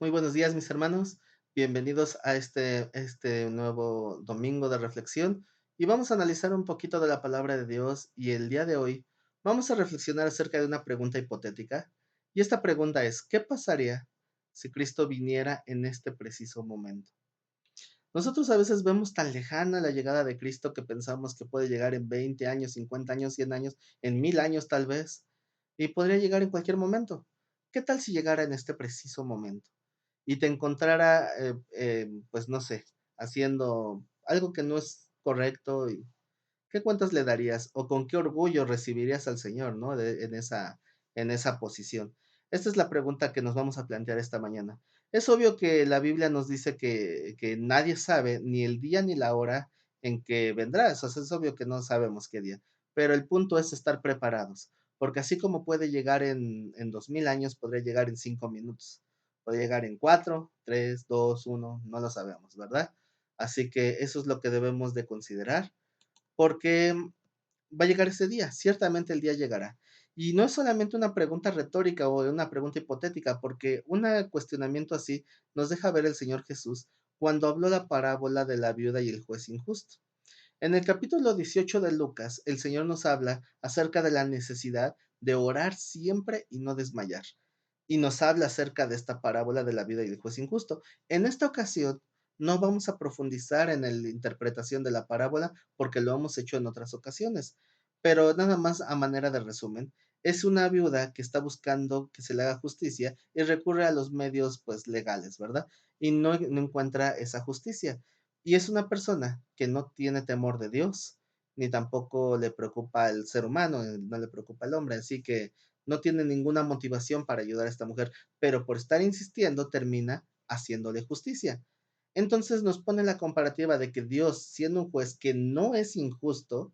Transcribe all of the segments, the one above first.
Muy buenos días, mis hermanos. Bienvenidos a este nuevo domingo de reflexión y vamos a analizar un poquito de la palabra de Dios y el día de hoy vamos a reflexionar acerca de una pregunta hipotética y esta pregunta es, ¿qué pasaría si Cristo viniera en este preciso momento? Nosotros a veces vemos tan lejana la llegada de Cristo que pensamos que puede llegar en 20 años, 50 años, 100 años, en 1000 años tal vez, y podría llegar en cualquier momento. ¿Qué tal si llegara en este preciso momento? Y te encontrara, pues no sé, haciendo algo que no es correcto, y ¿qué cuentas le darías o con qué orgullo recibirías al Señor, no? En esa posición. Esta es la pregunta que nos vamos a plantear esta mañana. Es obvio que la Biblia nos dice que nadie sabe ni el día ni la hora en que vendrá. O sea, es obvio que no sabemos qué día, pero el punto es estar preparados, porque así como puede llegar en 2000 años, podría llegar en 5 minutos, puede llegar en 4, 3, 2, 1, no lo sabemos, ¿verdad? Así que eso es lo que debemos de considerar porque va a llegar ese día, ciertamente el día llegará. Y no es solamente una pregunta retórica o una pregunta hipotética, porque un cuestionamiento así nos deja ver el Señor Jesús cuando habló la parábola de la viuda y el juez injusto. En el capítulo 18 de Lucas, el Señor nos habla acerca de la necesidad de orar siempre y no desmayar. Y nos habla acerca de esta parábola de la vida y el juez injusto. En esta ocasión, no vamos a profundizar en la interpretación de la parábola porque lo hemos hecho en otras ocasiones. Pero nada más a manera de resumen, es una viuda que está buscando que se le haga justicia y recurre a los medios pues legales, ¿verdad? Y no encuentra esa justicia. Y es una persona que no tiene temor de Dios, ni tampoco le preocupa el ser humano, no le preocupa el hombre, así que no tiene ninguna motivación para ayudar a esta mujer, pero por estar insistiendo termina haciéndole justicia. Entonces nos pone la comparativa de que Dios, siendo un juez que no es injusto,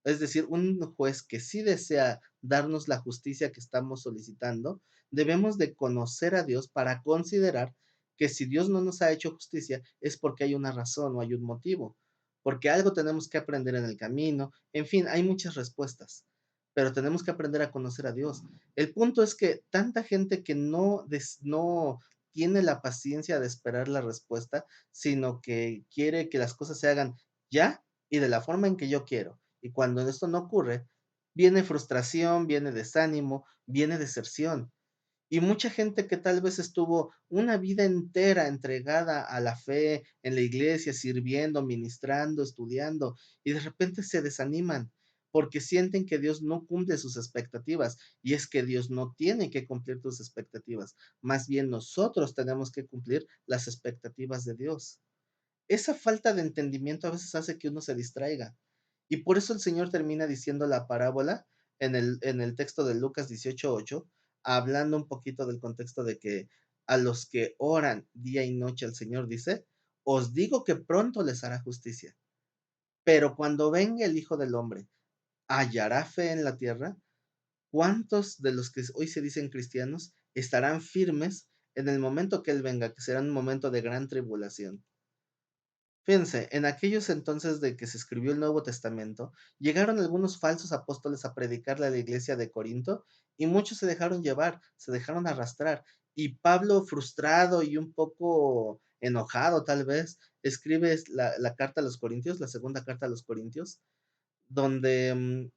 es decir, un juez que sí desea darnos la justicia que estamos solicitando, debemos de conocer a Dios para considerar que si Dios no nos ha hecho justicia es porque hay una razón o hay un motivo, porque algo tenemos que aprender en el camino, en fin, hay muchas respuestas, pero tenemos que aprender a conocer a Dios. El punto es que tanta gente que no tiene la paciencia de esperar la respuesta, sino que quiere que las cosas se hagan ya y de la forma en que yo quiero. Y cuando esto no ocurre, viene frustración, viene desánimo, viene deserción. Y mucha gente que tal vez estuvo una vida entera entregada a la fe en la iglesia, sirviendo, ministrando, estudiando, y de repente se desaniman porque sienten que Dios no cumple sus expectativas. Y es que Dios no tiene que cumplir tus expectativas. Más bien nosotros tenemos que cumplir las expectativas de Dios. Esa falta de entendimiento a veces hace que uno se distraiga. Y por eso el Señor termina diciendo la parábola en el texto de Lucas 18:8, hablando un poquito del contexto de que a los que oran día y noche al Señor dice, os digo que pronto les hará justicia, pero cuando venga el Hijo del Hombre, ¿hallará fe en la tierra? ¿Cuántos de los que hoy se dicen cristianos estarán firmes en el momento que Él venga, que será un momento de gran tribulación? Fíjense, en aquellos entonces de que se escribió el Nuevo Testamento, llegaron algunos falsos apóstoles a predicarle a la iglesia de Corinto y muchos se dejaron llevar, se dejaron arrastrar. Y Pablo, frustrado y un poco enojado tal vez, escribe la carta a los Corintios, la segunda carta a los Corintios, donde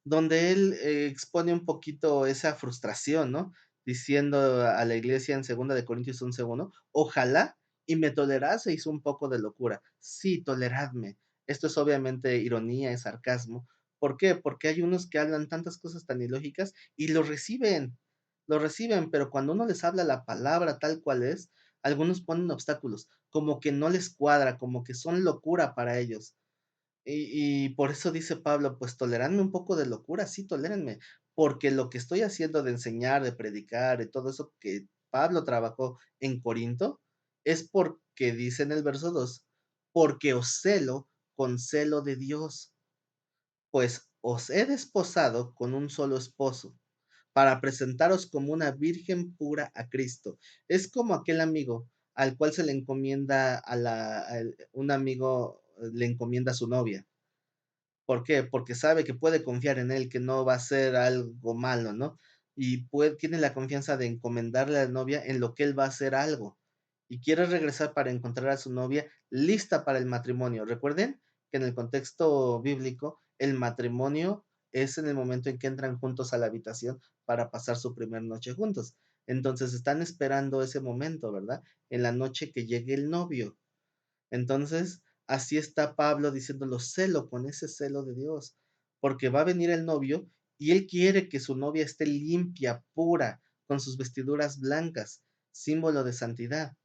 donde él expone un poquito esa frustración, ¿no? Diciendo a la iglesia en segunda de Corintios 11:1, ojalá y me toleraseis un poco de locura. Sí, toleradme. Esto es obviamente ironía, es sarcasmo. ¿Por qué? Porque hay unos que hablan tantas cosas tan ilógicas y lo reciben, pero cuando uno les habla la palabra tal cual es, algunos ponen obstáculos, como que no les cuadra, como que son locura para ellos. Y por eso dice Pablo, pues toleradme un poco de locura, sí, tolérenme, porque lo que estoy haciendo de enseñar, de predicar, de todo eso que Pablo trabajó en Corinto, es porque dice en el verso 2, porque os celo con celo de Dios, pues os he desposado con un solo esposo, para presentaros como una virgen pura a Cristo. Es como aquel amigo al cual se le encomienda un amigo le encomienda a su novia. ¿Por qué? Porque sabe que puede confiar en él, que no va a ser algo malo, ¿no? y tiene la confianza de encomendarle a la novia en lo que él va a hacer algo y quiere regresar para encontrar a su novia lista para el matrimonio. Recuerden que en el contexto bíblico el matrimonio es en el momento en que entran juntos a la habitación para pasar su primer noche juntos. Entonces están esperando ese momento, ¿verdad? En la noche que llegue el novio. Entonces, así está Pablo diciéndolo, celo con ese celo de Dios, porque va a venir el novio y él quiere que su novia esté limpia, pura, con sus vestiduras blancas, símbolo de santidad.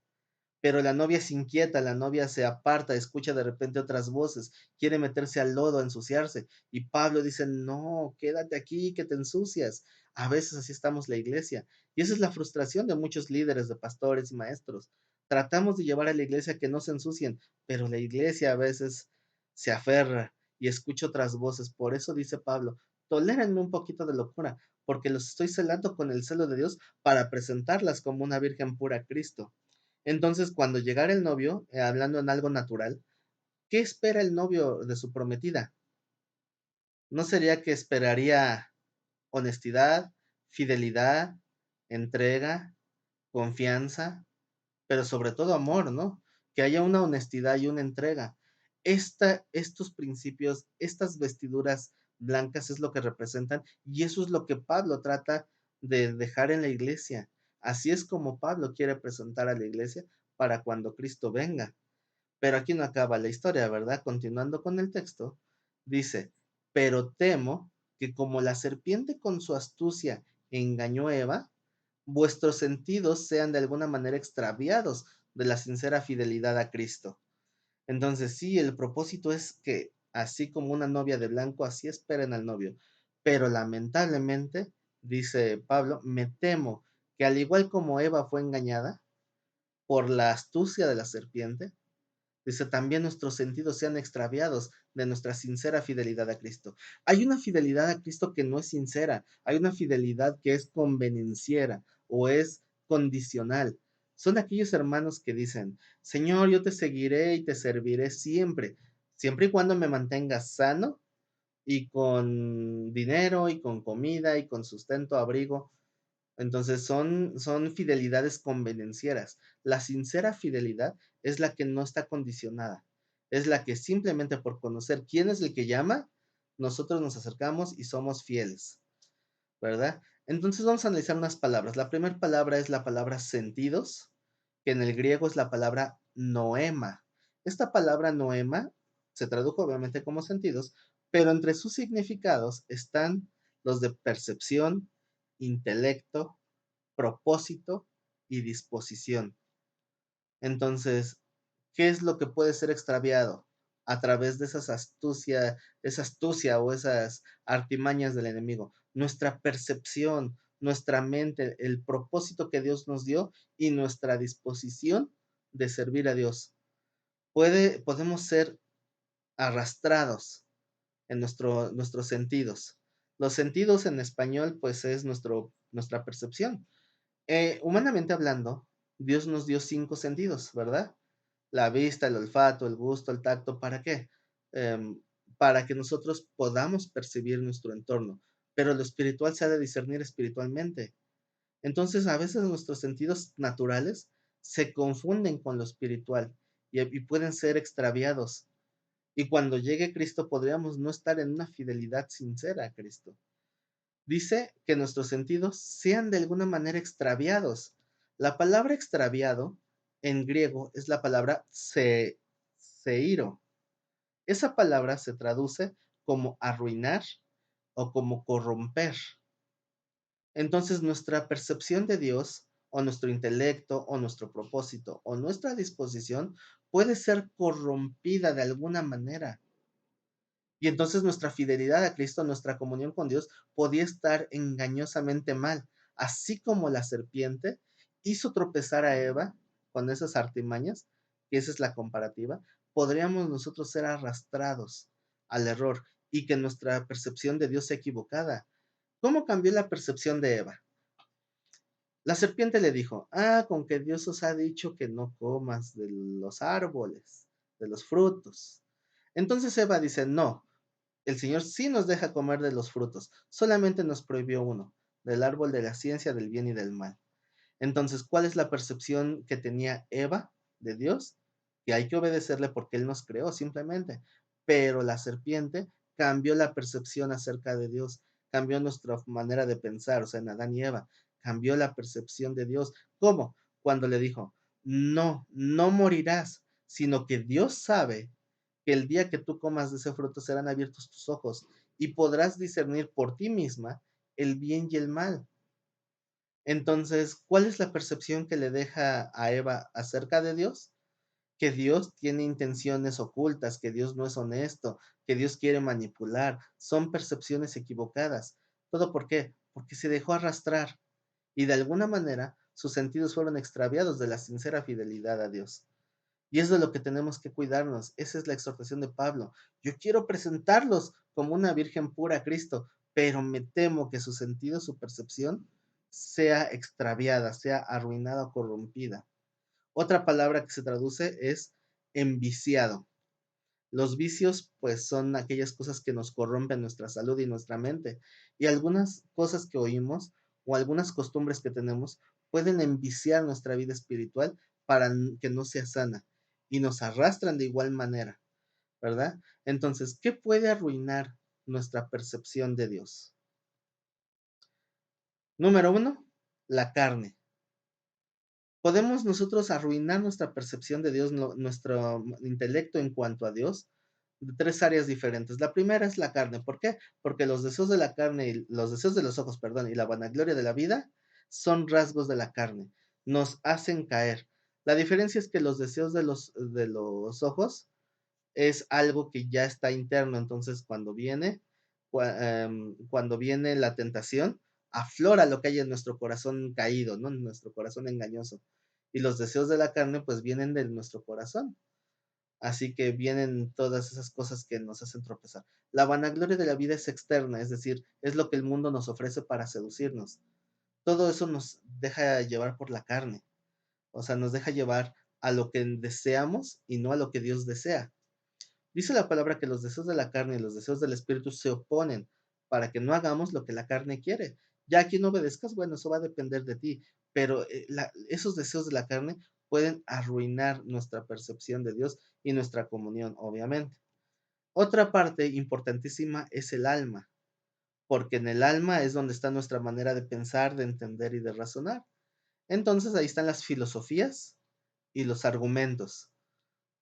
Pero la novia se inquieta, la novia se aparta, escucha de repente otras voces, quiere meterse al lodo, ensuciarse. Y Pablo dice, no, quédate aquí, que te ensucias. A veces así estamos la iglesia. Y esa es la frustración de muchos líderes, de pastores y maestros. Tratamos de llevar a la iglesia que no se ensucien, pero la iglesia a veces se aferra y escucha otras voces. Por eso dice Pablo, tolérenme un poquito de locura, porque los estoy celando con el celo de Dios para presentarlas como una virgen pura a Cristo. Entonces, cuando llegara el novio, hablando en algo natural, ¿qué espera el novio de su prometida? ¿No sería que esperaría honestidad, fidelidad, entrega, confianza, pero sobre todo amor, ¿no? Que haya una honestidad y una entrega. Estos principios, estas vestiduras blancas es lo que representan y eso es lo que Pablo trata de dejar en la iglesia. Así es como Pablo quiere presentar a la iglesia para cuando Cristo venga. Pero aquí no acaba la historia, ¿verdad? Continuando con el texto, dice, pero temo que como la serpiente con su astucia engañó a Eva, vuestros sentidos sean de alguna manera extraviados de la sincera fidelidad a Cristo. Entonces, sí, el propósito es que, así como una novia de blanco, así esperen al novio. Pero lamentablemente, dice Pablo, me temo que al igual como Eva fue engañada por la astucia de la serpiente, dice, también nuestros sentidos sean extraviados de nuestra sincera fidelidad a Cristo. Hay una fidelidad a Cristo que no es sincera, hay una fidelidad que es convenenciera o es condicional. Son aquellos hermanos que dicen, Señor, yo te seguiré y te serviré siempre, siempre y cuando me mantengas sano y con dinero y con comida y con sustento, abrigo. Entonces son fidelidades convenencieras. La sincera fidelidad es la que no está condicionada. Es la que simplemente por conocer quién es el que llama, nosotros nos acercamos y somos fieles, ¿verdad? Entonces vamos a analizar unas palabras. La primera palabra es la palabra sentidos, que en el griego es la palabra noema. Esta palabra noema se tradujo obviamente como sentidos, pero entre sus significados están los de percepción, intelecto, propósito y disposición. Entonces, ¿qué es lo que puede ser extraviado a través de esa astucia o esas artimañas del enemigo? Nuestra percepción, nuestra mente, el propósito que Dios nos dio y nuestra disposición de servir a Dios. Podemos ser arrastrados en nuestros sentidos. Los sentidos en español, pues es nuestra percepción. Humanamente hablando, Dios nos dio 5 sentidos, ¿verdad? La vista, el olfato, el gusto, el tacto, ¿para qué? Em, para que nosotros podamos percibir nuestro entorno, pero lo espiritual se ha de discernir espiritualmente. Entonces, a veces nuestros sentidos naturales se confunden con lo espiritual y pueden ser extraviados. Y cuando llegue Cristo podríamos no estar en una fidelidad sincera a Cristo. Dice que nuestros sentidos sean de alguna manera extraviados. La palabra extraviado en griego es la palabra seiro. Esa palabra se traduce como arruinar o como corromper. Entonces nuestra percepción de Dios o nuestro intelecto o nuestro propósito o nuestra disposición puede ser corrompida de alguna manera. Y entonces nuestra fidelidad a Cristo, nuestra comunión con Dios, podía estar engañosamente mal, así como la serpiente hizo tropezar a Eva con esas artimañas, que esa es la comparativa, podríamos nosotros ser arrastrados al error y que nuestra percepción de Dios sea equivocada. ¿Cómo cambió la percepción de Eva? La serpiente le dijo, con que Dios os ha dicho que no comas de los árboles, de los frutos. Entonces Eva dice, no, el Señor sí nos deja comer de los frutos, solamente nos prohibió uno. del árbol de la ciencia del bien y del mal. Entonces, ¿cuál es la percepción que tenía Eva de Dios? Que hay que obedecerle porque Él nos creó simplemente. Pero la serpiente cambió la percepción acerca de Dios, cambió nuestra manera de pensar, o sea, en Adán y Eva, cambió la percepción de Dios. ¿Cómo? Cuando le dijo, no, no morirás, sino que Dios sabe que el día que tú comas de ese fruto serán abiertos tus ojos y podrás discernir por ti misma el bien y el mal. Entonces, ¿cuál es la percepción que le deja a Eva acerca de Dios? Que Dios tiene intenciones ocultas, que Dios no es honesto, que Dios quiere manipular. Son percepciones equivocadas. ¿Todo por qué? Porque se dejó arrastrar y de alguna manera sus sentidos fueron extraviados de la sincera fidelidad a Dios. Y es de lo que tenemos que cuidarnos. Esa es la exhortación de Pablo. Yo quiero presentarlos como una virgen pura a Cristo, pero me temo que su sentido, su percepción, sea extraviada, sea arruinada o corrompida. Otra palabra que se traduce es enviciado. Los vicios, pues, son aquellas cosas que nos corrompen nuestra salud y nuestra mente. Y algunas cosas que oímos o algunas costumbres que tenemos pueden enviciar nuestra vida espiritual para que no sea sana y nos arrastran de igual manera, ¿verdad? Entonces, ¿qué puede arruinar nuestra percepción de Dios? Número uno, la carne. ¿Podemos nosotros arruinar nuestra percepción de Dios, nuestro intelecto en cuanto a Dios? De tres áreas diferentes. La primera es la carne. ¿Por qué? Porque los deseos de la carne, y los deseos de los ojos, perdón, y la vanagloria de la vida son rasgos de la carne. Nos hacen caer. La diferencia es que los deseos de los ojos es algo que ya está interno. Entonces, cuando viene la tentación, aflora lo que hay en nuestro corazón caído, ¿no? En nuestro corazón engañoso. Y los deseos de la carne, pues vienen de nuestro corazón. Así que vienen todas esas cosas que nos hacen tropezar. La vanagloria de la vida es externa, es decir, es lo que el mundo nos ofrece para seducirnos. Todo eso nos deja llevar por la carne, o sea, nos deja llevar a lo que deseamos y no a lo que Dios desea. Dice la palabra que los deseos de la carne y los deseos del espíritu se oponen para que no hagamos lo que la carne quiere. Ya a quien obedezcas, bueno, eso va a depender de ti, pero esos deseos de la carne pueden arruinar nuestra percepción de Dios y nuestra comunión, obviamente. Otra parte importantísima es el alma, porque en el alma es donde está nuestra manera de pensar, de entender y de razonar. Entonces ahí están las filosofías y los argumentos.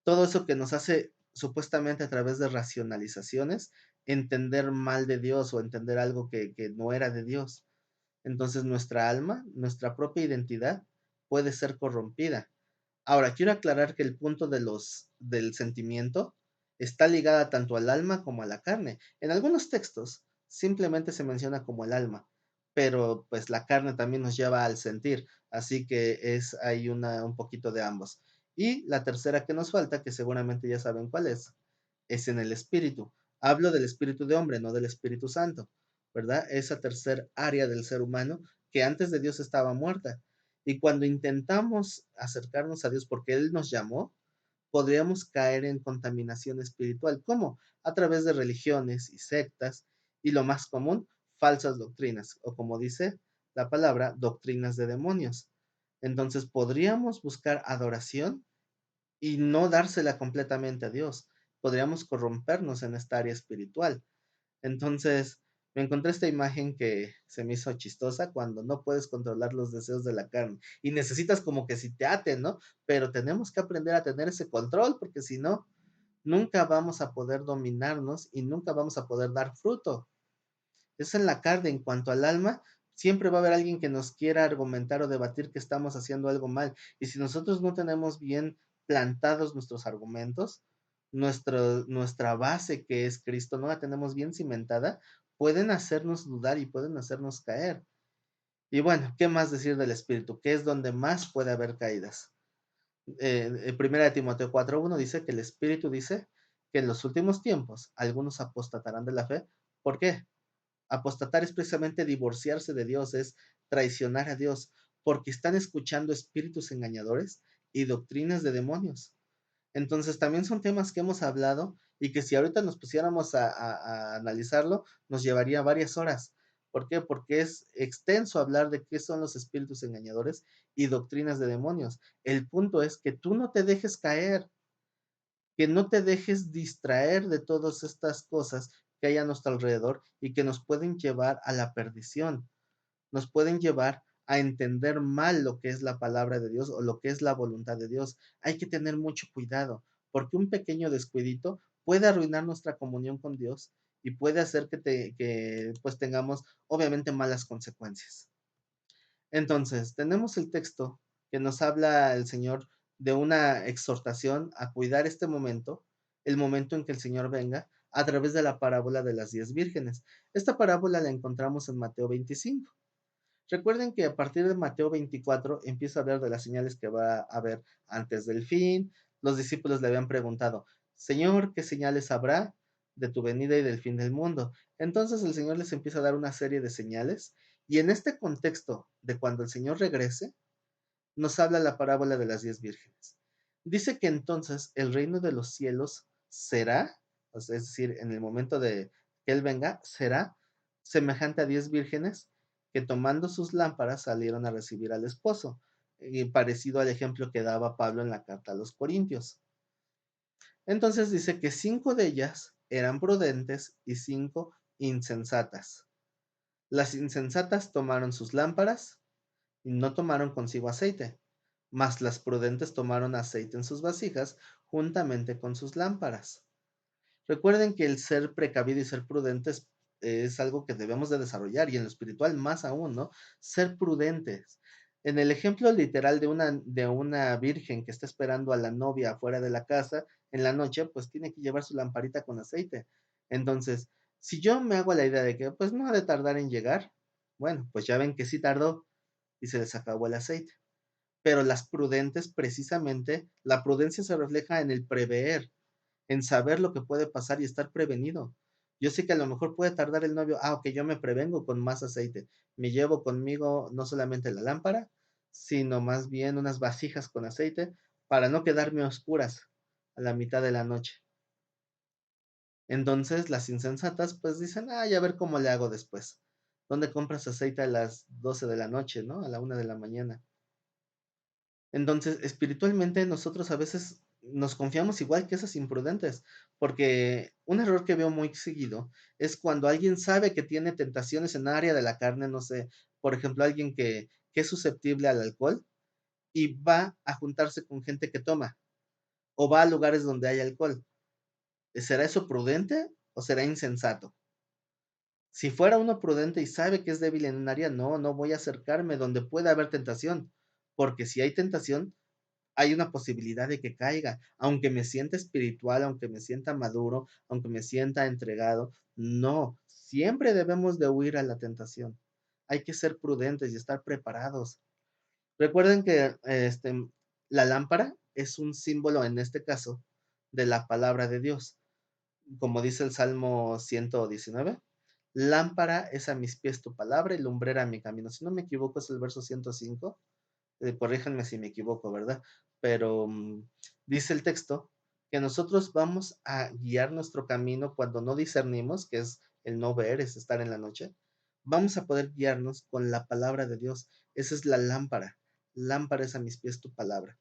Todo eso que nos hace supuestamente a través de racionalizaciones entender mal de Dios o entender algo que no era de Dios. Entonces nuestra alma, nuestra propia identidad puede ser corrompida. Ahora, quiero aclarar que el punto del sentimiento está ligada tanto al alma como a la carne. En algunos textos simplemente se menciona como el alma, pero pues la carne también nos lleva al sentir, así que hay un poquito de ambos. Y la tercera que nos falta, que seguramente ya saben cuál es en el espíritu. Hablo del espíritu de hombre, no del Espíritu Santo, ¿verdad? Esa tercer área del ser humano que antes de Dios estaba muerta. Y cuando intentamos acercarnos a Dios porque Él nos llamó, podríamos caer en contaminación espiritual. ¿Cómo? A través de religiones y sectas y lo más común, falsas doctrinas o como dice la palabra, doctrinas de demonios. Entonces podríamos buscar adoración y no dársela completamente a Dios. Podríamos corrompernos en esta área espiritual. Entonces, me encontré esta imagen que se me hizo chistosa cuando no puedes controlar los deseos de la carne y necesitas como que si te aten, ¿no? Pero tenemos que aprender a tener ese control porque si no, nunca vamos a poder dominarnos y nunca vamos a poder dar fruto. Es en la carne. En cuanto al alma, siempre va a haber alguien que nos quiera argumentar o debatir que estamos haciendo algo mal. Y si nosotros no tenemos bien plantados nuestros argumentos, nuestra base que es Cristo, no la tenemos bien cimentada, pueden hacernos dudar y pueden hacernos caer. Y bueno, ¿qué más decir del Espíritu? ¿Qué es donde más puede haber caídas? En Primera de Timoteo 4:1 dice que el Espíritu dice que en los últimos tiempos algunos apostatarán de la fe. ¿Por qué? Apostatar es precisamente divorciarse de Dios, es traicionar a Dios, porque están escuchando espíritus engañadores y doctrinas de demonios. Entonces, también son temas que hemos hablado y que si ahorita nos pusiéramos a analizarlo, nos llevaría varias horas. ¿Por qué? Porque es extenso hablar de qué son los espíritus engañadores y doctrinas de demonios. El punto es que tú no te dejes caer, que no te dejes distraer de todas estas cosas que hay a nuestro alrededor y que nos pueden llevar a la perdición, nos pueden llevar a entender mal lo que es la palabra de Dios o lo que es la voluntad de Dios. Hay que tener mucho cuidado, porque un pequeño descuidito puede arruinar nuestra comunión con Dios y puede hacer que pues tengamos obviamente malas consecuencias. Entonces, tenemos el texto que nos habla el Señor de una exhortación a cuidar este momento, el momento en que el Señor venga, a través de la parábola de las 10 vírgenes. Esta parábola la encontramos en Mateo 25. Recuerden que a partir de Mateo 24 empieza a hablar de las señales que va a haber antes del fin. Los discípulos le habían preguntado, Señor, ¿qué señales habrá de tu venida y del fin del mundo? Entonces el Señor les empieza a dar una serie de señales y en este contexto de cuando el Señor regrese, nos habla la parábola de las 10 vírgenes. Dice que entonces el reino de los cielos será, o sea, es decir, en el momento de que Él venga, será semejante a 10 vírgenes que tomando sus lámparas salieron a recibir al esposo, y parecido al ejemplo que daba Pablo en la carta a los Corintios. Entonces dice que 5 de ellas eran prudentes y 5 insensatas. Las insensatas tomaron sus lámparas y no tomaron consigo aceite, mas las prudentes tomaron aceite en sus vasijas juntamente con sus lámparas. Recuerden que el ser precavido y ser prudentes es algo que debemos de desarrollar y en lo espiritual más aún, ¿no? Ser prudentes. En el ejemplo literal de una virgen que está esperando a la novia afuera de la casa en la noche, pues tiene que llevar su lamparita con aceite. Entonces, si yo me hago la idea de que pues no ha de tardar en llegar, bueno, pues ya ven que sí tardó y se les acabó el aceite. Pero las prudentes, precisamente, la prudencia se refleja en el prever, en saber lo que puede pasar y estar prevenido. Yo sé que a lo mejor puede tardar el novio, ok, yo me prevengo con más aceite. Me llevo conmigo no solamente la lámpara, sino más bien unas vasijas con aceite para no quedarme a oscuras a la mitad de la noche. Entonces las insensatas pues dicen, ay, a ver cómo le hago después. ¿Dónde compras aceite a las 12 de la noche, no? A la 1 de la mañana. Entonces, espiritualmente nosotros a veces nos confiamos igual que esas imprudentes, porque un error que veo muy seguido es cuando alguien sabe que tiene tentaciones en área de la carne, no sé, por ejemplo, alguien que es susceptible al alcohol y va a juntarse con gente que toma o va a lugares donde hay alcohol. ¿Será eso prudente o será insensato? Si fuera uno prudente y sabe que es débil en un área, no, no voy a acercarme donde pueda haber tentación, porque si hay tentación, hay una posibilidad de que caiga, aunque me sienta espiritual, aunque me sienta maduro, aunque me sienta entregado, no, siempre debemos de huir a la tentación. Hay que ser prudentes y estar preparados. Recuerden que la lámpara es un símbolo, en este caso, de la palabra de Dios. Como dice el Salmo 119, lámpara es a mis pies tu palabra y lumbrera mi camino. Si no me equivoco, es el verso 105. Corríjanme si me equivoco, ¿verdad? Pero dice el texto que nosotros vamos a guiar nuestro camino cuando no discernimos, que es el no ver, es estar en la noche. Vamos a poder guiarnos con la palabra de Dios. Esa es la lámpara. Lámpara es a mis pies tu palabra.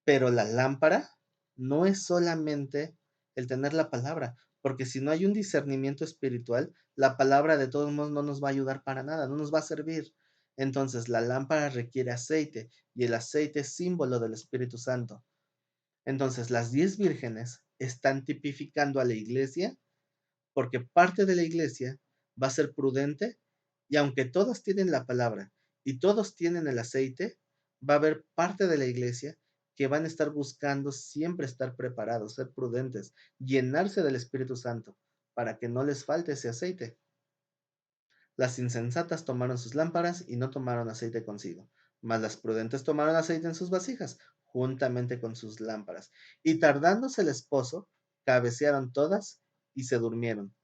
Pero la lámpara no es solamente el tener la palabra, porque si no hay un discernimiento espiritual, la palabra de todos modos no nos va a ayudar para nada, no nos va a servir. Entonces, la lámpara requiere aceite y el aceite es símbolo del Espíritu Santo. Entonces, las 10 vírgenes están tipificando a la iglesia porque parte de la iglesia va a ser prudente y aunque todos tienen la palabra y todos tienen el aceite, va a haber parte de la iglesia que van a estar buscando siempre estar preparados, ser prudentes, llenarse del Espíritu Santo para que no les falte ese aceite. Las insensatas tomaron sus lámparas y no tomaron aceite consigo, mas las prudentes tomaron aceite en sus vasijas, juntamente con sus lámparas. Y tardándose el esposo, cabecearon todas y se durmieron.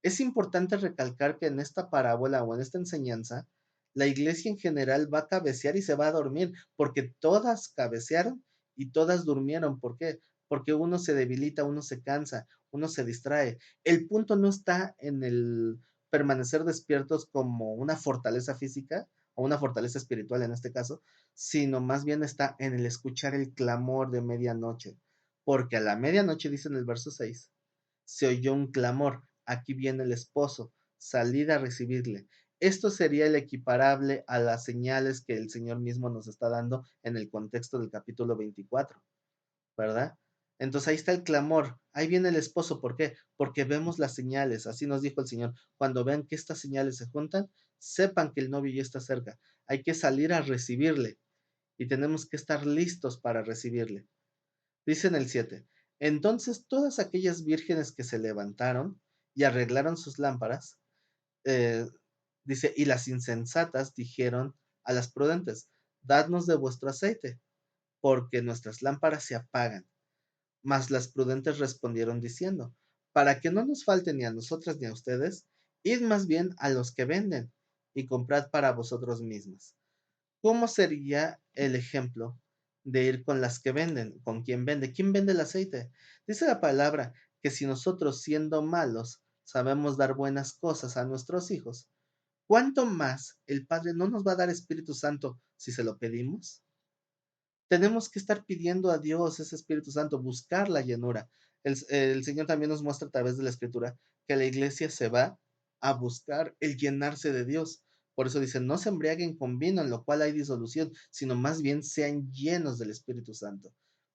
Es importante recalcar que en esta parábola o en esta enseñanza, la iglesia en general va a cabecear y se va a dormir, porque todas cabecearon y todas durmieron. ¿Por qué? Porque uno se debilita, uno se cansa, uno se distrae. El punto no está en el permanecer despiertos como una fortaleza física o una fortaleza espiritual en este caso, sino más bien está en el escuchar el clamor de medianoche, porque a la medianoche, dice en el verso 6, se oyó un clamor, aquí viene el esposo, salid a recibirle. Esto sería el equiparable a las señales que el Señor mismo nos está dando en el contexto del capítulo 24, ¿verdad? Entonces ahí está el clamor, ahí viene el esposo, ¿por qué? Porque vemos las señales, así nos dijo el Señor, cuando vean que estas señales se juntan, sepan que el novio ya está cerca, hay que salir a recibirle y tenemos que estar listos para recibirle. Dice en el 7, entonces todas aquellas vírgenes que se levantaron y arreglaron sus lámparas, eh, dice, y las insensatas dijeron a las prudentes, dadnos de vuestro aceite, porque nuestras lámparas se apagan. Mas las prudentes respondieron diciendo, para que no nos falte ni a nosotras ni a ustedes, id más bien a los que venden y comprad para vosotros mismas. ¿Cómo sería el ejemplo de ir con las que venden? ¿Con quién vende? ¿Quién vende el aceite? Dice la palabra que si nosotros siendo malos sabemos dar buenas cosas a nuestros hijos, ¿cuánto más el Padre no nos va a dar Espíritu Santo si se lo pedimos? Tenemos que estar pidiendo a Dios ese Espíritu Santo, buscar la llenura. El Señor también nos muestra a través de la Escritura que la iglesia se va a buscar el llenarse de Dios. Por eso dice, no se embriaguen con vino, en lo cual hay disolución, sino más bien sean llenos del Espíritu Santo.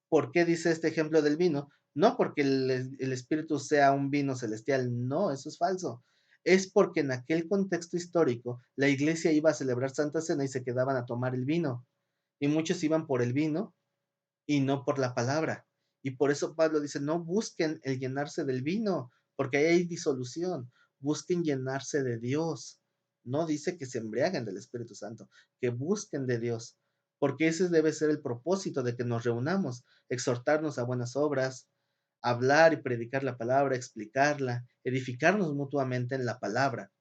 ¿Por qué dice este ejemplo del vino? No porque el Espíritu sea un vino celestial, no, eso es falso. Es porque en aquel contexto histórico la iglesia iba a celebrar Santa Cena y se quedaban a tomar el vino y muchos iban por el vino y no por la palabra. Y por eso Pablo dice, no busquen el llenarse del vino, porque ahí hay disolución. Busquen llenarse de Dios. No dice que se embriaguen del Espíritu Santo, que busquen de Dios, porque ese debe ser el propósito de que nos reunamos, exhortarnos a buenas obras, hablar y predicar la palabra, explicarla, edificarnos mutuamente en la palabra,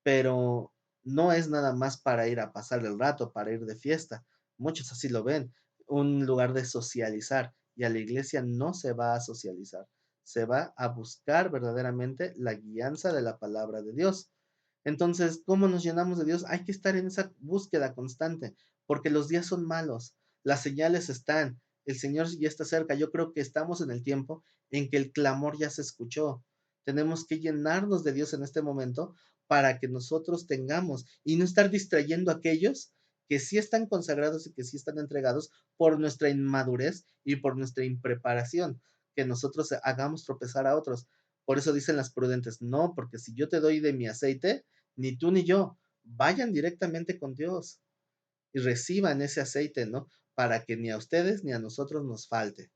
pero no es nada más para ir a pasar el rato, para ir de fiesta. Muchos así lo ven, un lugar de socializar, y a la iglesia no se va a socializar, se va a buscar verdaderamente la guianza de la palabra de Dios. Entonces, ¿cómo nos llenamos de Dios? Hay que estar en esa búsqueda constante, porque los días son malos, las señales están, el Señor ya está cerca. Yo creo que estamos en el tiempo en que el clamor ya se escuchó. Tenemos que llenarnos de Dios en este momento para que nosotros tengamos y no estar distrayendo a aquellos que sí están consagrados y que sí están entregados por nuestra inmadurez y por nuestra impreparación, que nosotros hagamos tropezar a otros. Por eso dicen las prudentes, no, porque si yo te doy de mi aceite, ni tú ni yo, vayan directamente con Dios y reciban ese aceite, ¿no? Para que ni a ustedes ni a nosotros nos falte.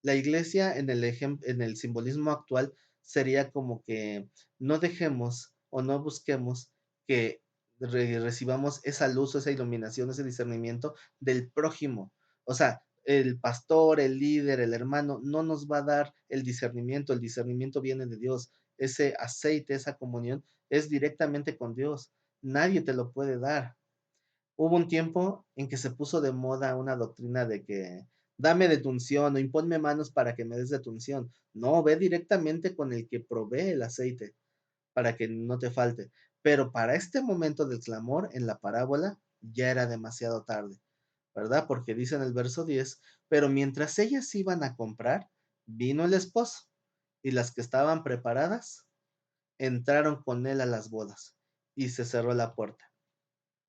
La iglesia en el simbolismo actual sería como que no dejemos o no busquemos que recibamos esa luz, esa iluminación, ese discernimiento del prójimo. O sea, el pastor, el líder, el hermano, no nos va a dar el discernimiento viene de Dios. Ese aceite, esa comunión es directamente con Dios. Nadie te lo puede dar. Hubo un tiempo en que se puso de moda una doctrina de que dame de tu unción o imponme manos para que me des de tu unción. No, ve directamente con el que provee el aceite para que no te falte. Pero para este momento del clamor en la parábola ya era demasiado tarde, ¿verdad? Porque dice en el verso 10, pero mientras ellas iban a comprar, vino el esposo y las que estaban preparadas entraron con él a las bodas y se cerró la puerta.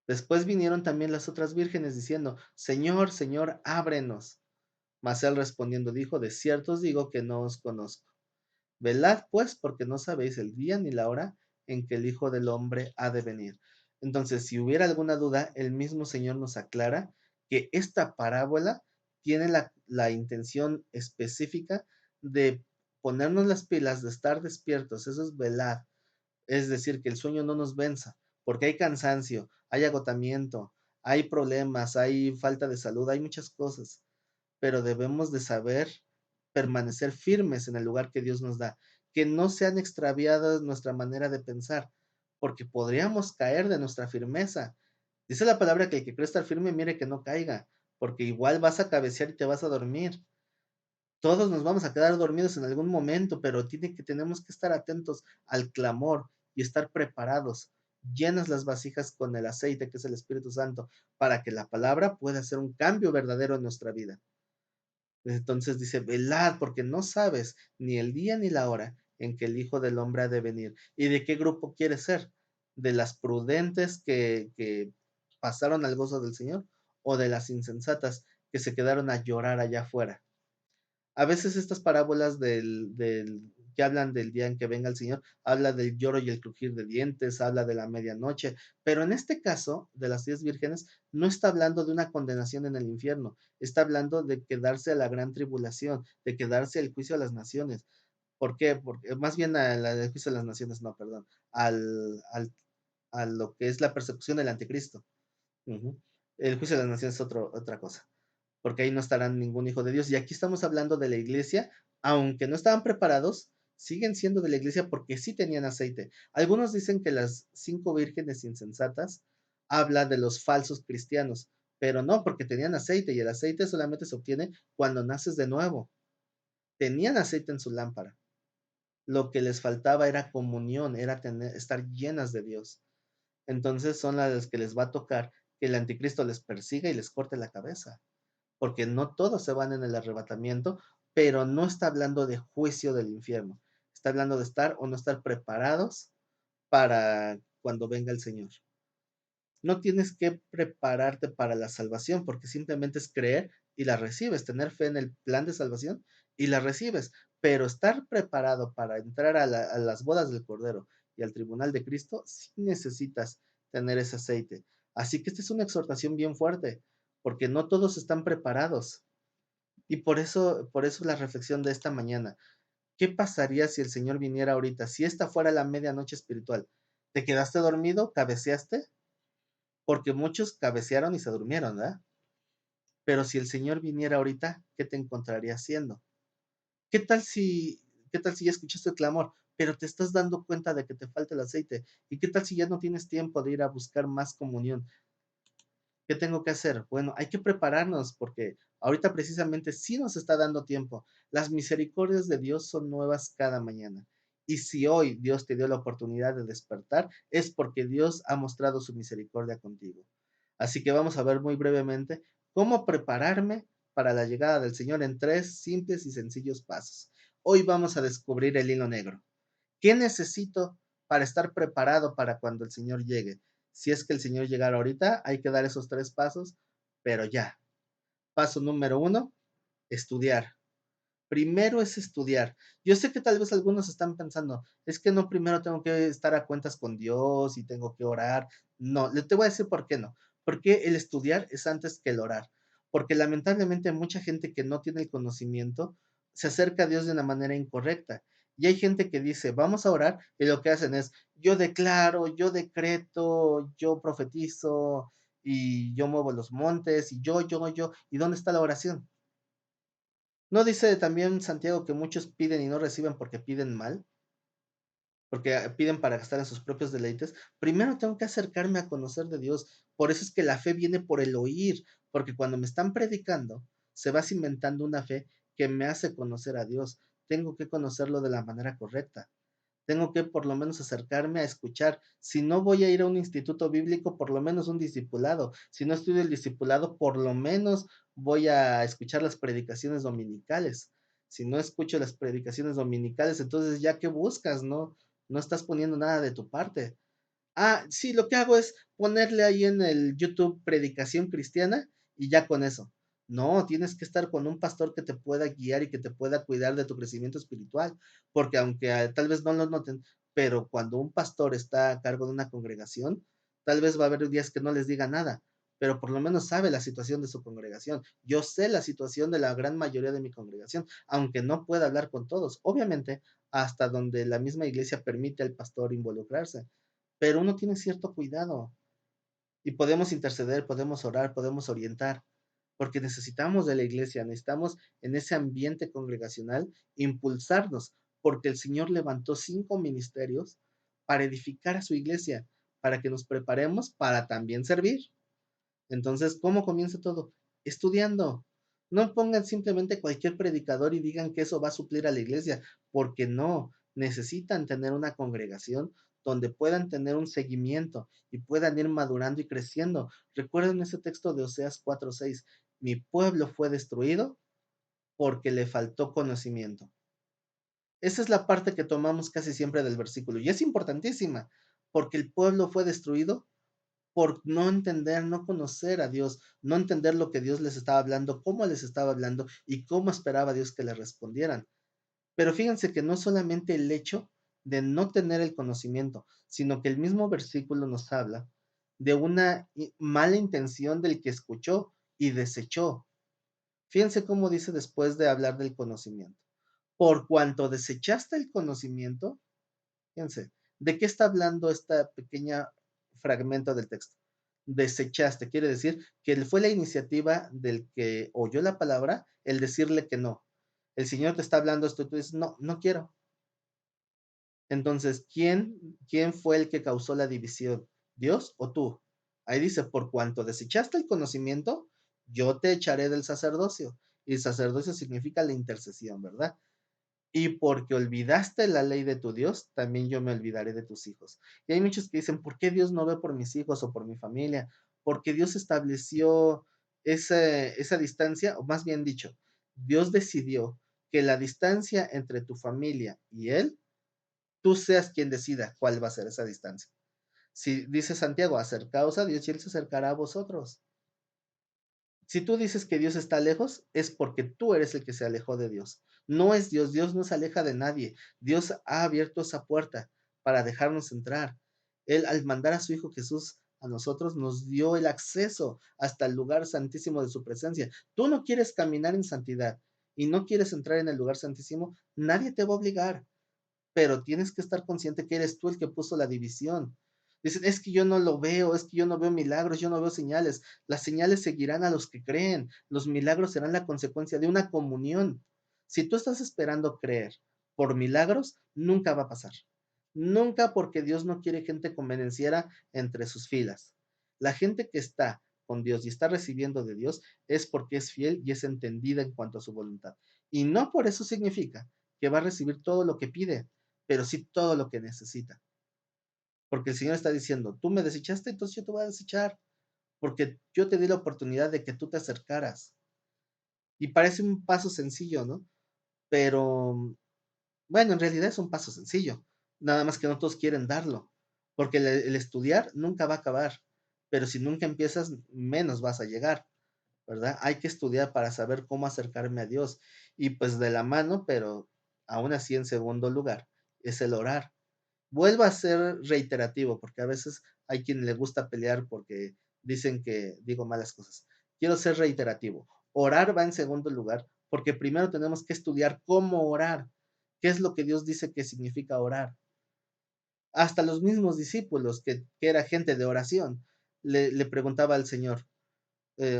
Después vinieron también las otras vírgenes diciendo, Señor, Señor, ábrenos. Mas él respondiendo dijo, de cierto os digo que no os conozco. Velad pues, porque no sabéis el día ni la hora en que el Hijo del Hombre ha de venir. Entonces, si hubiera alguna duda, el mismo Señor nos aclara que esta parábola tiene la intención específica de ponernos las pilas, de estar despiertos, eso es velad, es decir, que el sueño no nos venza, porque hay cansancio, hay agotamiento, hay problemas, hay falta de salud, hay muchas cosas, pero debemos de saber permanecer firmes en el lugar que Dios nos da, que no sean extraviadas nuestra manera de pensar, porque podríamos caer de nuestra firmeza. Dice la palabra que el que cree estar firme, mire que no caiga, porque igual vas a cabecear y te vas a dormir. Todos nos vamos a quedar dormidos en algún momento, pero tenemos que estar atentos al clamor y estar preparados, llenas las vasijas con el aceite que es el Espíritu Santo, para que la palabra pueda hacer un cambio verdadero en nuestra vida. Entonces dice, velad, porque no sabes ni el día ni la hora en que el Hijo del Hombre ha de venir. ¿Y de qué grupo quieres ser? ¿De las prudentes que pasaron al gozo del Señor? ¿O de las insensatas que se quedaron a llorar allá afuera? A veces estas parábolas que hablan del día en que venga el Señor, habla del lloro y el crujir de dientes, habla de la medianoche, pero en este caso de las 10 vírgenes no está hablando de una condenación en el infierno, está hablando de quedarse a la gran tribulación, de quedarse al juicio a las naciones. ¿Por qué? Porque más bien a la del juicio a las naciones, no, perdón, a lo que es la persecución del anticristo. Ujú. El juicio de las naciones es otra cosa, porque ahí no estarán ningún hijo de Dios. Y aquí estamos hablando de la iglesia, aunque no estaban preparados, siguen siendo de la iglesia porque sí tenían aceite. Algunos dicen que las 5 vírgenes insensatas habla de los falsos cristianos, pero no, porque tenían aceite y el aceite solamente se obtiene cuando naces de nuevo. Tenían aceite en su lámpara. Lo que les faltaba era comunión, era estar llenas de Dios. Entonces son las que les va a tocar que el anticristo les persiga y les corte la cabeza, porque no todos se van en el arrebatamiento, pero no está hablando de juicio del infierno, está hablando de estar o no estar preparados para cuando venga el Señor. No tienes que prepararte para la salvación, porque simplemente es creer y la recibes, tener fe en el plan de salvación y la recibes, pero estar preparado para entrar a las bodas del Cordero y al tribunal de Cristo, sí necesitas tener ese aceite. Así que esta es una exhortación bien fuerte, porque no todos están preparados. Y por eso la reflexión de esta mañana. ¿Qué pasaría si el Señor viniera ahorita? Si esta fuera la medianoche espiritual, ¿te quedaste dormido? ¿Cabeceaste? Porque muchos cabecearon y se durmieron, ¿verdad? Pero si el Señor viniera ahorita, ¿qué te encontraría haciendo? ¿Qué tal si, qué tal si ya escuchaste el clamor, pero te estás dando cuenta de que te falta el aceite? ¿Y qué tal si ya no tienes tiempo de ir a buscar más comunión? ¿Qué tengo que hacer? Bueno, hay que prepararnos porque ahorita precisamente sí nos está dando tiempo. Las misericordias de Dios son nuevas cada mañana. Y si hoy Dios te dio la oportunidad de despertar, es porque Dios ha mostrado su misericordia contigo. Así que vamos a ver muy brevemente cómo prepararme para la llegada del Señor en 3 simples y sencillos pasos. Hoy vamos a descubrir el hilo negro. ¿Qué necesito para estar preparado para cuando el Señor llegue? Si es que el Señor llegara ahorita, hay que dar esos 3 pasos, pero ya. Paso número 1, estudiar. Primero es estudiar. Yo sé que tal vez algunos están pensando, es que no, primero tengo que estar a cuentas con Dios y tengo que orar. No, te voy a decir por qué no. Porque el estudiar es antes que el orar. Porque lamentablemente mucha gente que no tiene el conocimiento se acerca a Dios de una manera incorrecta. Y hay gente que dice, vamos a orar, y lo que hacen es, yo declaro, yo decreto, yo profetizo, y yo muevo los montes, y yo. ¿Y dónde está la oración? ¿No dice también Santiago que muchos piden y no reciben porque piden mal? Porque piden para gastar en sus propios deleites. Primero tengo que acercarme a conocer de Dios. Por eso es que la fe viene por el oír, porque cuando me están predicando, se va cimentando una fe que me hace conocer a Dios. Tengo que conocerlo de la manera correcta. Tengo que por lo menos acercarme a escuchar. Si no voy a ir a un instituto bíblico, por lo menos un discipulado. Si no estudio el discipulado, por lo menos voy a escuchar las predicaciones dominicales. Si no escucho las predicaciones dominicales, entonces ya qué buscas, ¿no? No estás poniendo nada de tu parte. Ah, sí, lo que hago es ponerle ahí en el YouTube predicación cristiana y ya con eso. No, tienes que estar con un pastor que te pueda guiar y que te pueda cuidar de tu crecimiento espiritual, porque aunque tal vez no lo noten, pero cuando un pastor está a cargo de una congregación, tal vez va a haber días que no les diga nada, pero por lo menos sabe la situación de su congregación. Yo sé la situación de la gran mayoría de mi congregación, aunque no pueda hablar con todos. Obviamente, hasta donde la misma iglesia permite al pastor involucrarse, pero uno tiene cierto cuidado y podemos interceder, podemos orar, podemos orientar, porque necesitamos de la iglesia, necesitamos en ese ambiente congregacional impulsarnos, porque el Señor levantó 5 ministerios para edificar a su iglesia, para que nos preparemos para también servir. Entonces, ¿cómo comienza todo? Estudiando. No pongan simplemente cualquier predicador y digan que eso va a suplir a la iglesia, porque no, necesitan tener una congregación donde puedan tener un seguimiento y puedan ir madurando y creciendo. Recuerden ese texto de Oseas 4:6, mi pueblo fue destruido porque le faltó conocimiento. Esa es la parte que tomamos casi siempre del versículo y es importantísima, porque el pueblo fue destruido por no entender, no conocer a Dios, no entender lo que Dios les estaba hablando, cómo les estaba hablando y cómo esperaba Dios que le respondieran. Pero fíjense que no solamente el hecho de no tener el conocimiento, sino que el mismo versículo nos habla de una mala intención del que escuchó y desechó. Fíjense cómo dice después de hablar del conocimiento. Por cuanto desechaste el conocimiento, fíjense, ¿de qué está hablando esta pequeña fragmento del texto? Desechaste, quiere decir que fue la iniciativa del que oyó la palabra el decirle que no. El Señor te está hablando esto y tú dices, no, no quiero. Entonces, ¿quién fue el que causó la división? ¿Dios o tú? Ahí dice, por cuanto desechaste el conocimiento, yo te echaré del sacerdocio. Y sacerdocio significa la intercesión, ¿verdad? Y porque olvidaste la ley de tu Dios, también yo me olvidaré de tus hijos. Y hay muchos que dicen, ¿por qué Dios no ve por mis hijos o por mi familia? Porque Dios estableció esa distancia, o más bien dicho, Dios decidió que la distancia entre tu familia y Él, tú seas quien decida cuál va a ser esa distancia. Si dice Santiago, acercaos a Dios y Él se acercará a vosotros. Si tú dices que Dios está lejos, es porque tú eres el que se alejó de Dios. No es Dios, Dios no se aleja de nadie. Dios ha abierto esa puerta para dejarnos entrar. Él, al mandar a su Hijo Jesús a nosotros, nos dio el acceso hasta el lugar santísimo de su presencia. Tú no quieres caminar en santidad y no quieres entrar en el lugar santísimo, nadie te va a obligar, pero tienes que estar consciente que eres tú el que puso la división. Dicen, es que yo no lo veo, es que yo no veo milagros, yo no veo señales. Las señales seguirán a los que creen, los milagros serán la consecuencia de una comunión. Si tú estás esperando creer por milagros, nunca va a pasar. Nunca, porque Dios no quiere gente convenenciera entre sus filas. La gente que está con Dios y está recibiendo de Dios es porque es fiel y es entendida en cuanto a su voluntad. Y no por eso significa que va a recibir todo lo que pide, pero sí todo lo que necesita. Porque el Señor está diciendo, tú me desechaste, entonces yo te voy a desechar, porque yo te di la oportunidad de que tú te acercaras. Y parece un paso sencillo, ¿no? Pero bueno, en realidad es un paso sencillo, nada más que no todos quieren darlo, porque el estudiar nunca va a acabar, pero si nunca empiezas, menos vas a llegar, ¿verdad? Hay que estudiar para saber cómo acercarme a Dios. Y pues de la mano, pero aún así en segundo lugar, es el orar. Vuelvo a ser reiterativo, porque a veces hay quien le gusta pelear porque dicen que digo malas cosas. Quiero ser reiterativo. Orar va en segundo lugar, porque primero tenemos que estudiar cómo orar. ¿Qué es lo que Dios dice que significa orar? Hasta los mismos discípulos, que era gente de oración, le preguntaba al Señor,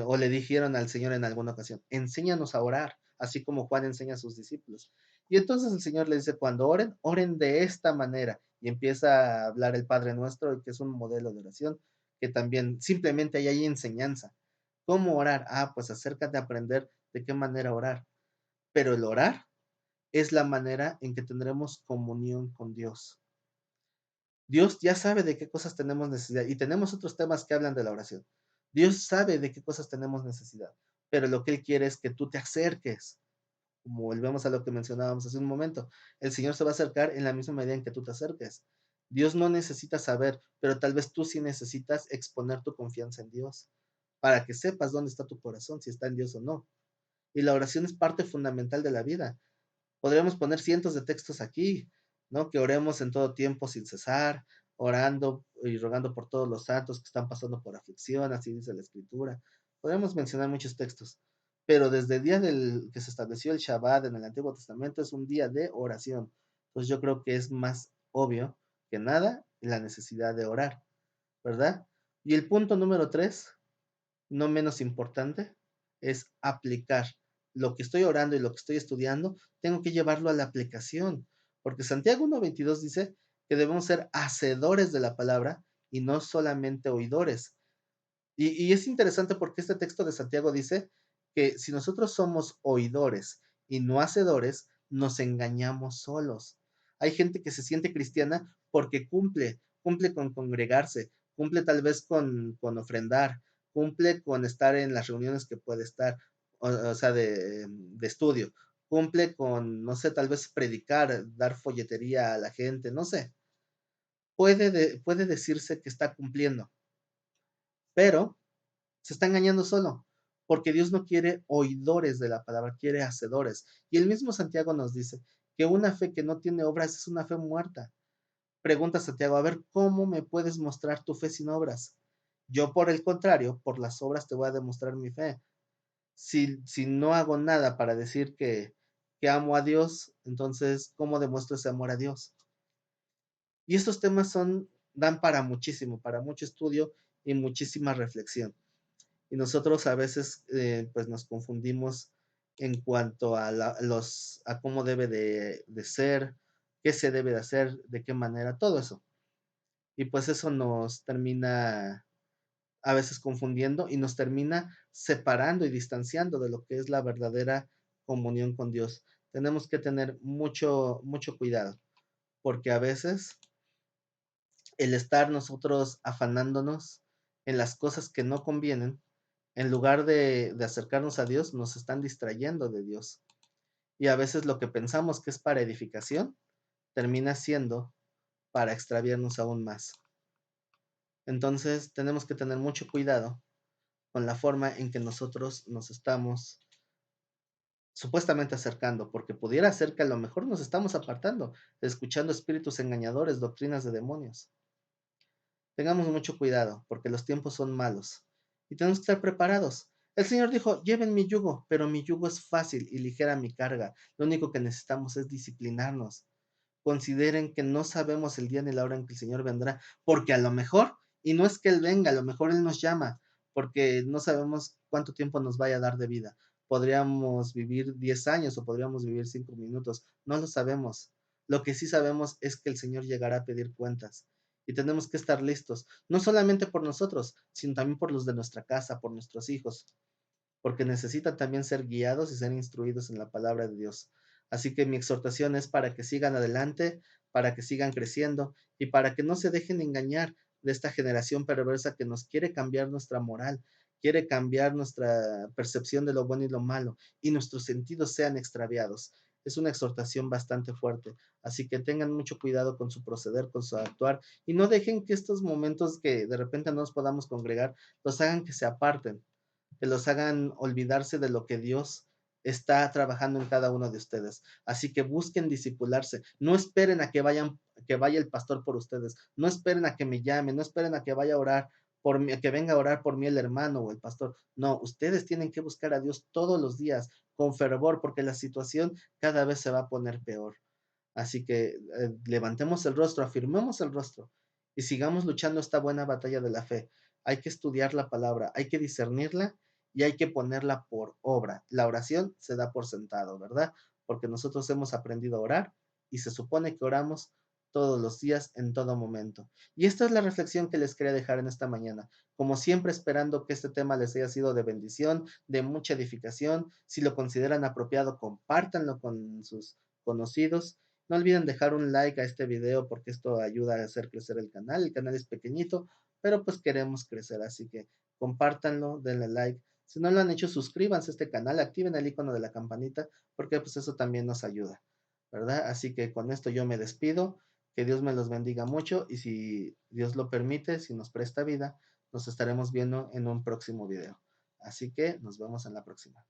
o le dijeron al Señor en alguna ocasión, enséñanos a orar, así como Juan enseña a sus discípulos. Y entonces el Señor le dice, cuando oren, oren de esta manera. Y empieza a hablar el Padre Nuestro, que es un modelo de oración, que también simplemente ahí hay enseñanza. ¿Cómo orar? Ah, pues acércate a aprender de qué manera orar. Pero el orar es la manera en que tendremos comunión con Dios. Dios ya sabe de qué cosas tenemos necesidad y tenemos otros temas que hablan de la oración. Dios sabe de qué cosas tenemos necesidad, pero lo que Él quiere es que tú te acerques, como volvemos a lo que mencionábamos hace un momento. El Señor se va a acercar en la misma medida en que tú te acerques. Dios no necesita saber, pero tal vez tú sí necesitas exponer tu confianza en Dios para que sepas dónde está tu corazón, si está en Dios o no. Y la oración es parte fundamental de la vida. Podríamos poner cientos de textos aquí, ¿no? Que oremos en todo tiempo sin cesar, orando y rogando por todos los santos que están pasando por aflicción, así dice la Escritura. Podemos mencionar muchos textos, pero desde el día del que se estableció el Shabbat en el Antiguo Testamento es un día de oración. Entonces yo creo que es más obvio que nada la necesidad de orar, ¿verdad? Y el punto número 3, no menos importante, es aplicar lo que estoy orando y lo que estoy estudiando, tengo que llevarlo a la aplicación, porque Santiago 1:22 dice que debemos ser hacedores de la palabra y no solamente oidores. Y es interesante porque este texto de Santiago dice que si nosotros somos oidores y no hacedores, nos engañamos solos. Hay gente que se siente cristiana porque cumple con congregarse, cumple tal vez con ofrendar, cumple con estar en las reuniones que puede estar, o sea, de estudio, cumple con, no sé, tal vez predicar, dar folletería a la gente, no sé. Puede decirse que está cumpliendo, pero se está engañando solo, porque Dios no quiere oidores de la palabra, quiere hacedores. Y el mismo Santiago nos dice que una fe que no tiene obras es una fe muerta. Pregunta Santiago, a ver, ¿cómo me puedes mostrar tu fe sin obras? Yo, por el contrario, por las obras te voy a demostrar mi fe. Si no hago nada para decir que amo a Dios, entonces, ¿cómo demuestro ese amor a Dios? Y estos temas dan para muchísimo, para mucho estudio y muchísima reflexión. Y nosotros a veces pues nos confundimos en cuanto a cómo debe de ser, qué se debe de hacer, de qué manera, todo eso. Y pues eso nos termina a veces confundiendo y nos termina separando y distanciando de lo que es la verdadera comunión con Dios. Tenemos que tener mucho cuidado, porque a veces el estar nosotros afanándonos en las cosas que no convienen, en lugar de acercarnos a Dios, nos están distrayendo de Dios. Y a veces lo que pensamos que es para edificación, termina siendo para extraviarnos aún más. Entonces tenemos que tener mucho cuidado con la forma en que nosotros nos estamos supuestamente acercando, porque pudiera ser que a lo mejor nos estamos apartando, escuchando espíritus engañadores, doctrinas de demonios. Tengamos mucho cuidado, porque los tiempos son malos y tenemos que estar preparados. El Señor dijo, lleven mi yugo, pero mi yugo es fácil y ligera mi carga. Lo único que necesitamos es disciplinarnos. Consideren que no sabemos el día ni la hora en que el Señor vendrá, porque a lo mejor, y no es que Él venga, a lo mejor Él nos llama, porque no sabemos cuánto tiempo nos vaya a dar de vida. Podríamos vivir 10 años o podríamos vivir 5 minutos, no lo sabemos. Lo que sí sabemos es que el Señor llegará a pedir cuentas y tenemos que estar listos, no solamente por nosotros, sino también por los de nuestra casa, por nuestros hijos, porque necesitan también ser guiados y ser instruidos en la palabra de Dios. Así que mi exhortación es para que sigan adelante, para que sigan creciendo y para que no se dejen engañar de esta generación perversa que nos quiere cambiar nuestra moral, quiere cambiar nuestra percepción de lo bueno y lo malo y nuestros sentidos sean extraviados. Es una exhortación bastante fuerte, así que tengan mucho cuidado con su proceder, con su actuar y no dejen que estos momentos que de repente no nos podamos congregar los hagan que se aparten, que los hagan olvidarse de lo que Dios está trabajando en cada uno de ustedes. Así que busquen disipularse. No esperen a que vaya el pastor por ustedes. No esperen a que me llame. No esperen a que vaya a orar por mí, a que venga a orar por mí el hermano o el pastor. No, ustedes tienen que buscar a Dios todos los días con fervor porque la situación cada vez se va a poner peor. Así que levantemos el rostro, afirmemos el rostro y sigamos luchando esta buena batalla de la fe. Hay que estudiar la palabra, hay que discernirla y hay que ponerla por obra. La oración se da por sentado, ¿verdad? Porque nosotros hemos aprendido a orar y se supone que oramos todos los días, en todo momento. Y esta es la reflexión que les quería dejar en esta mañana. Como siempre, esperando que este tema les haya sido de bendición, de mucha edificación. Si lo consideran apropiado, compártanlo con sus conocidos. No olviden dejar un like a este video porque esto ayuda a hacer crecer el canal. El canal es pequeñito, pero pues queremos crecer, así que compártanlo, denle like. Si no lo han hecho, suscríbanse a este canal, activen el icono de la campanita porque pues eso también nos ayuda, ¿verdad? Así que con esto yo me despido. Que Dios me los bendiga mucho y si Dios lo permite, si nos presta vida, nos estaremos viendo en un próximo video. Así que nos vemos en la próxima.